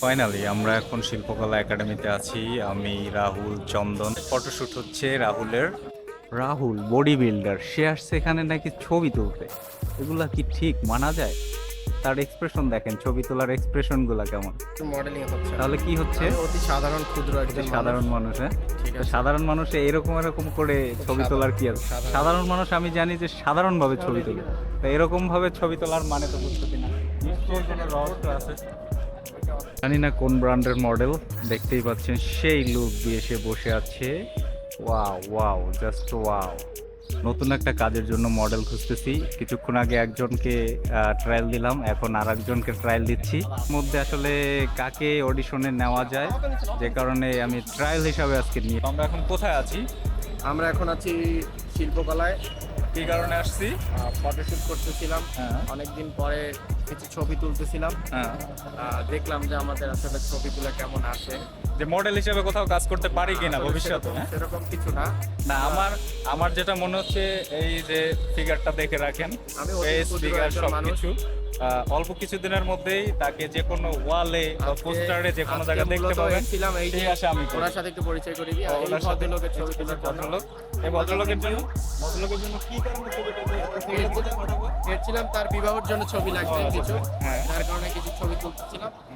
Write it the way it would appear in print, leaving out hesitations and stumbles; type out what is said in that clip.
Finally আমরা এখন শিল্পকলা একাডেমিতে আছি। আমি রাহুল, চন্দন। ফটোশুট হচ্ছে রাহুলের। রাহুল বডি বিল্ডার, সে আসছে এখানে নাকি ছবি তুলতে। এগুলা কি ঠিক মানা যায়? তার এক্সপ্রেশন দেখেন, ছবি তোলার এক্সপ্রেশন গুলা কেমন। মডেলিং হচ্ছে। তাহলে কি হচ্ছে? আমি অতি সাধারণ ক্ষুদ্র একজন সাধারণ মানুষ। মানুষ, হ্যাঁ? ঠিক তো আছে। সাধারণ মানুষে এরকম এরকম করে ছবি তোলার কি আছে? সাধারণ মানুষ আমি জানি যে সাধারণ ভাবে ছবি তোলে, তো এরকম ভাবে ছবি তোলার মানে তো বুঝতেছি না। নিশ্চয়ই কোনো রহস্য আছে। জানি না কোন ব্র্যান্ডের মডেল, দেখতেই পাচ্ছেন সেই লুক দিয়ে সে বসে আছে। Wow wow, just wow. নতুন একটা কাজের জন্য মডেল খুঁজতেছি। কিছুক্ষণ আগে একজনকে ট্রায়াল দিলাম, এখন আর একজনকে ট্রায়াল দিচ্ছি। মধ্যে আসলে কাকে অডিশনে নেওয়া যায়, যে কারণে আমি ট্রায়াল হিসাবে আজকে নিয়ে। আমরা এখন কোথায় আছি? আমরা এখন আছি শিল্পকলায়। কি কারণে আসছি? ফটোশুট করতেছিলাম। হ্যাঁ। অনেকদিন পরে কিছু ছবি তুলতেছিলাম। হ্যাঁ, দেখলাম যে আমাদের আসলে ছবিগুলো কেমন আসে। যে মডেল হিসেবে কোথাও কাজ করতে পারি কিনা আসলে ভবিষ্যতে। হ্যাঁ? সেরকম কিছু না। না, আমার যেটা মনে হচ্ছে, এই যে ফিগারটা দেখে রাখেন, আমি অতি ফেস ক্ষুদ্র ফিগার একজন মানুষ। সবকিছু অল্প কিছুদিনের মধ্যেই তাকে যে কোনো ওয়ালে বা পোস্টারে যে কোনো জায়গায় দেখতে পাবেন। ছিলাম এই যে সেই আশা আমি করি। ওনার সাথে একটু পরিচয় করি দিই। ওনার এই সাথে ভদ্রলোকের ছবি তোলার জন্য ভদ্রলোক, এই ভদ্রলোকের জন্য কি কারণে ছবিটা এসেছিলাম। তার বিবাহের জন্য ছবি লাগবে কিছু, হ্যাঁ। যার কারণে কিছু ছবি তুলতেছিলাম।